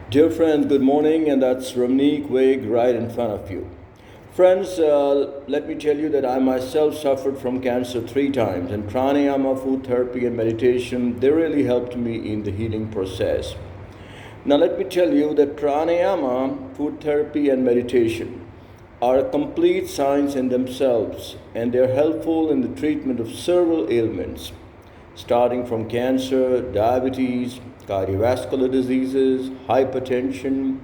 Dear friends, good morning, and that's Ramneek Waig right in front of you. Friends, let me tell you that I myself suffered from cancer 3 times, and pranayama, food therapy, and meditation they really helped me in the healing process. Now, let me tell you that pranayama, food therapy, and meditation are a complete science in themselves, and they're helpful in the treatment of several ailments starting from cancer, diabetes, cardiovascular diseases, hypertension,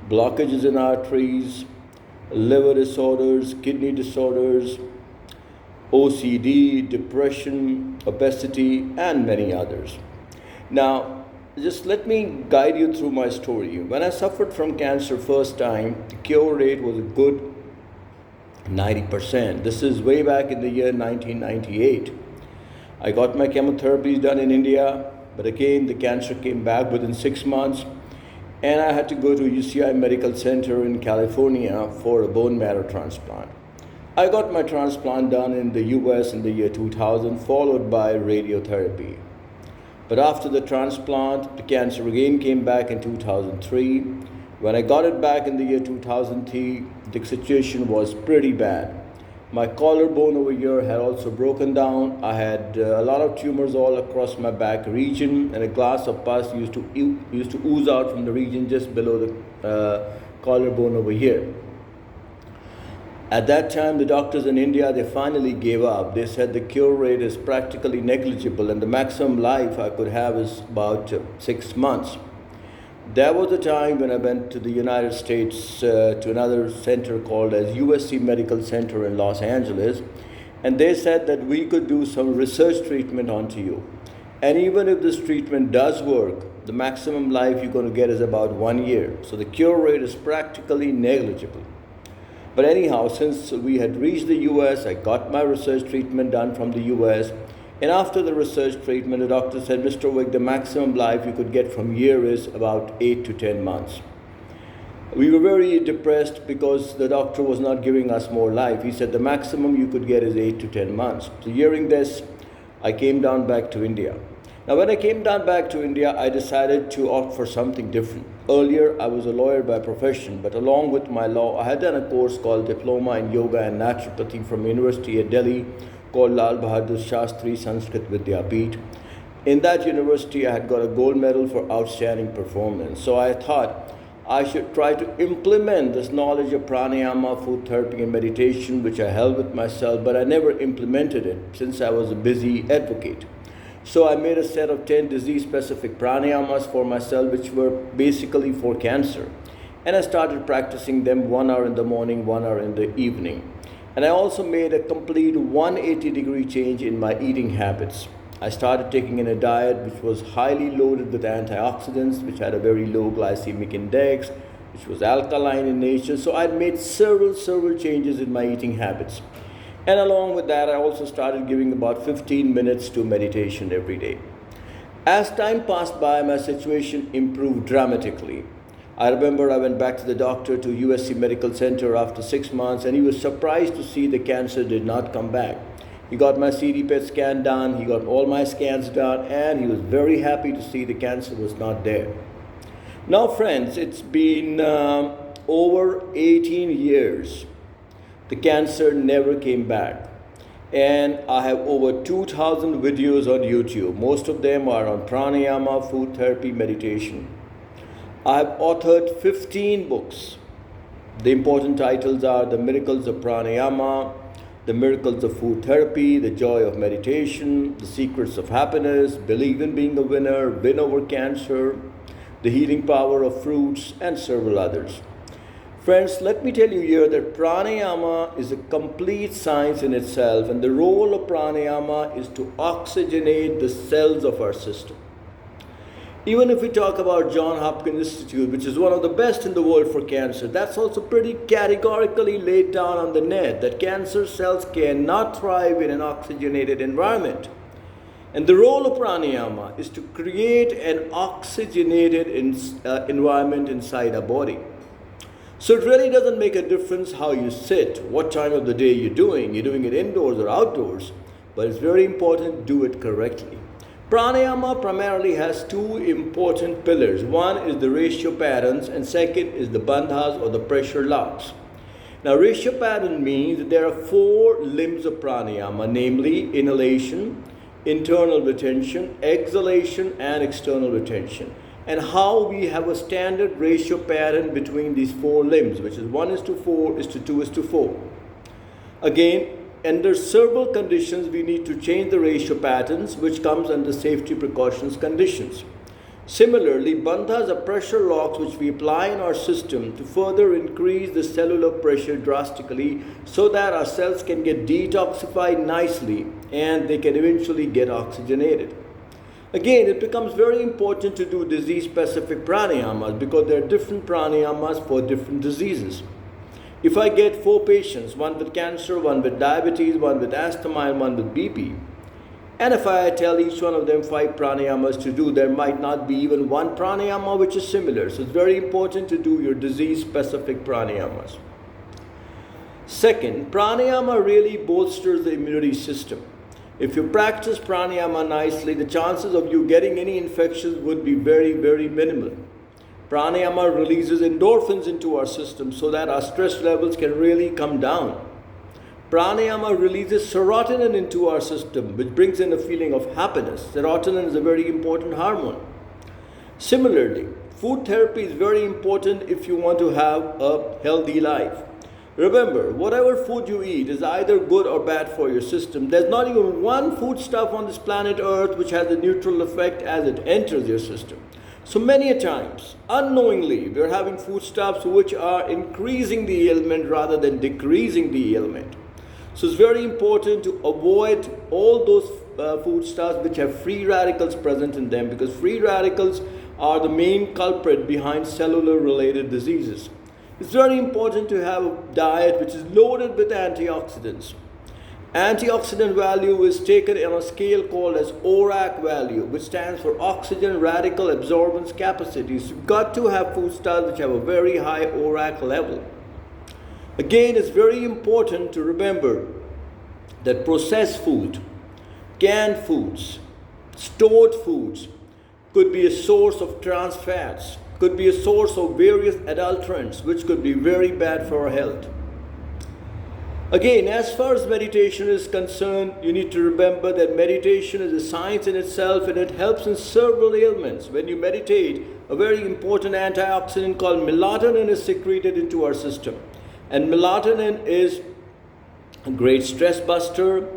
blockages in arteries, liver disorders, kidney disorders, OCD, depression, obesity, and many others. Now, just let me guide you through my story. When I suffered from cancer first time, the cure rate was a good 90%. This is way back in the year 1998. I got my chemotherapy done in India, but again the cancer came back within 6 months, and I had to go to UCI Medical Center in California for a bone marrow transplant. I got my transplant done in the US in the year 2000, followed by radiotherapy. But after the transplant, the cancer again came back in 2003. When I got it back in the year 2003, the situation was pretty bad. My collarbone over here had also broken down. I had a lot of tumors all across my back region, and a glass of pus used to ooze out from the region just below the collarbone over here. At that time, the doctors in India they finally gave up. They said the cure rate is practically negligible, and the maximum life I could have is about 6 months. There was a time when I went to the United States to another center called as USC Medical Center in Los Angeles, and they said that we could do some research treatment onto you. And even if this treatment does work, the maximum life you're going to get is about 1 year. So the cure rate is practically negligible. But anyhow, since we had reached the US, I got my research treatment done from the US. And after the research treatment, the doctor said, Mr. Wick, the maximum life you could get from here is about 8 to 10 months. We were very depressed because the doctor was not giving us more life. He said the maximum you could get is 8 to 10 months. So hearing this, I came down back to India. Now, when I came down back to India, I decided to opt for something different. Earlier, I was a lawyer by profession, but along with my law, I had done a course called Diploma in Yoga and Naturopathy from University at Delhi, called Lal Bahadur Shastri Sanskrit Vidyapeeth. In that university, I had got a gold medal for outstanding performance. So I thought I should try to implement this knowledge of pranayama, food therapy, and meditation, which I held with myself, but I never implemented it since I was a busy advocate. So I made a set of 10 disease-specific pranayamas for myself, which were basically for cancer. And I started practicing them 1 hour in the morning, 1 hour in the evening. And I also made a complete 180-degree change in my eating habits. I started taking in a diet which was highly loaded with antioxidants, which had a very low glycemic index, which was alkaline in nature. So I'd made several changes in my eating habits. And along with that, I also started giving about 15 minutes to meditation every day. As time passed by, my situation improved dramatically. I remember I went back to the doctor to USC Medical Center after 6 months, and he was surprised to see the cancer did not come back. He got my CD PET scan done, he got all my scans done, and he was very happy to see the cancer was not there. Now friends, it's been over 18 years. The cancer never came back. And I have over 2,000 videos on YouTube. Most of them are on pranayama, food therapy, meditation. I've authored 15 books. The important titles are The Miracles of Pranayama, The Miracles of Food Therapy, The Joy of Meditation, The Secrets of Happiness, Believe in Being a Winner, Win Over Cancer, The Healing Power of Fruits, and several others. Friends, let me tell you here that pranayama is a complete science in itself, and the role of pranayama is to oxygenate the cells of our system. Even if we talk about Johns Hopkins Institute, which is one of the best in the world for cancer, that's also pretty categorically laid down on the net that cancer cells cannot thrive in an oxygenated environment. And the role of pranayama is to create an oxygenated environment inside our body. So it really doesn't make a difference how you sit, what time of the day you're doing it indoors or outdoors, but it's very important to do it correctly. Pranayama primarily has two important pillars. One is the ratio patterns, and second is the bandhas or the pressure locks. Now, ratio pattern means that there are four limbs of pranayama, namely inhalation, internal retention, exhalation, and external retention. And how we have a standard ratio pattern between these four limbs, which is 1:4, 2:4. Again, under several conditions, we need to change the ratio patterns, which comes under safety precautions conditions. Similarly, bandhas are pressure locks which we apply in our system to further increase the cellular pressure drastically so that our cells can get detoxified nicely and they can eventually get oxygenated. Again, it becomes very important to do disease-specific pranayamas because there are different pranayamas for different diseases. If I get 4 patients, one with cancer, one with diabetes, one with asthma, and one with BP, and if I tell each one of them 5 pranayamas to do, there might not be even one pranayama which is similar. So it's very important to do your disease-specific pranayamas. Second, pranayama really bolsters the immunity system. If you practice pranayama nicely, the chances of you getting any infections would be very, very minimal. Pranayama releases endorphins into our system so that our stress levels can really come down. Pranayama releases serotonin into our system, which brings in a feeling of happiness. Serotonin is a very important hormone. Similarly, food therapy is very important if you want to have a healthy life. Remember, whatever food you eat is either good or bad for your system. There's not even one foodstuff on this planet Earth which has a neutral effect as it enters your system. So many a times, unknowingly, we're having foodstuffs which are increasing the ailment rather than decreasing the ailment. So it's very important to avoid all those foodstuffs which have free radicals present in them, because free radicals are the main culprit behind cellular related diseases. It's very important to have a diet which is loaded with antioxidants. Antioxidant value is taken on a scale called as ORAC value, which stands for oxygen radical absorbance capacity. So you've got to have foodstuffs which have a very high ORAC level. Again, it's very important to remember that processed food, canned foods, stored foods could be a source of trans fats, could be a source of various adulterants, which could be very bad for our health. Again, as far as meditation is concerned, you need to remember that meditation is a science in itself and it helps in several ailments. When you meditate, a very important antioxidant called melatonin is secreted into our system. And melatonin is a great stress buster.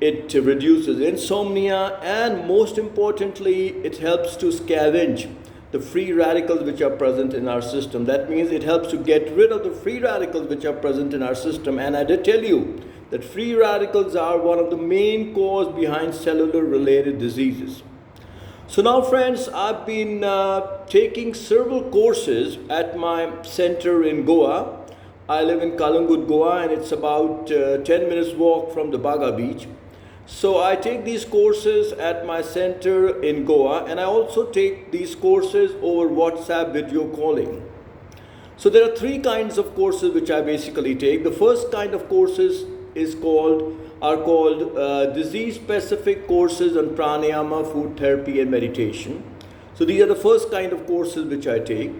It reduces insomnia, and most importantly, it helps to scavenge the free radicals which are present in our system. That means it helps to get rid of the free radicals which are present in our system. And I did tell you that free radicals are one of the main causes behind cellular related diseases. So now friends, I've been taking several courses at my center in Goa. I live in Kalangut, Goa, and it's about 10 minutes walk from the Baga beach. So I take these courses at my center in Goa, and I also take these courses over WhatsApp video calling. So there are 3 kinds of courses which I basically take. The first kind of courses are called disease-specific courses on pranayama, food therapy, and meditation. So these are the first kind of courses which I take.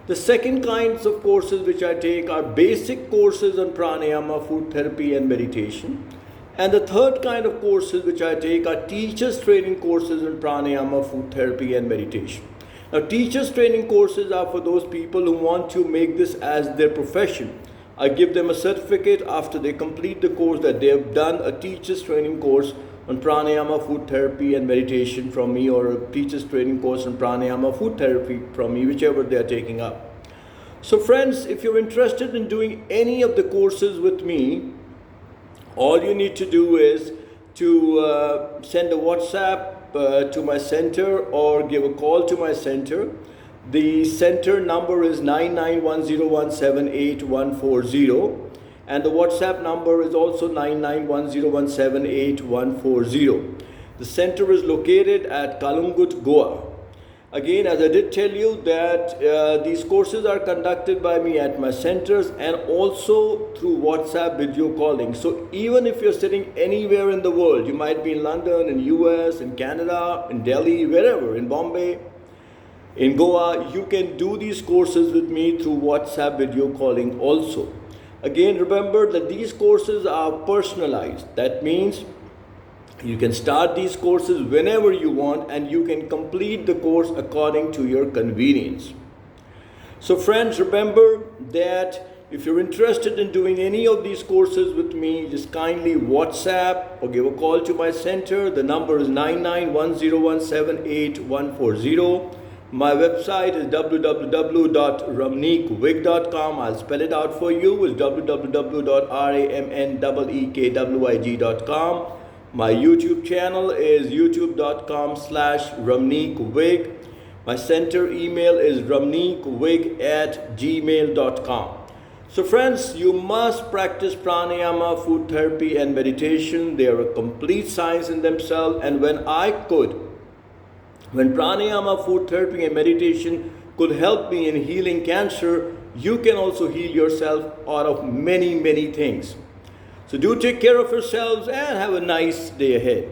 The second kinds of courses which I take are basic courses on pranayama, food therapy, and meditation. And the third kind of courses which I take are teachers training courses in pranayama, food therapy, and meditation. Now, teachers training courses are for those people who want to make this as their profession. I give them a certificate after they complete the course that they have done a teachers training course on pranayama, food therapy, and meditation from me, or a teachers training course on pranayama, food therapy from me, whichever they are taking up. So friends, if you're interested in doing any of the courses with me, all you need to do is to send a WhatsApp to my center or give a call to my center. The center number is 9910178140, and the WhatsApp number is also 9910178140. The center is located at Kalangut, Goa. Again, as I did tell you that these courses are conducted by me at my centers and also through WhatsApp video calling. So even if you're sitting anywhere in the world, you might be in London, in US, in Canada, in Delhi, wherever, in Bombay, in Goa, you can do these courses with me through WhatsApp video calling also. Again, remember that these courses are personalized. That means you can start these courses whenever you want and you can complete the course according to your convenience. So friends, remember that if you're interested in doing any of these courses with me, just kindly WhatsApp or give a call to my center. The number is 9910178140. My website is www.ramneekwig.com. I'll spell it out for you. It's www.ramneekwig.com. My YouTube channel is youtube.com/ramneekwig. My center email is ramneekwig@gmail.com. So friends, you must practice pranayama, food therapy and meditation. They are a complete science in themselves. And when pranayama, food therapy and meditation could help me in healing cancer, you can also heal yourself out of many, many things. So do take care of yourselves and have a nice day ahead.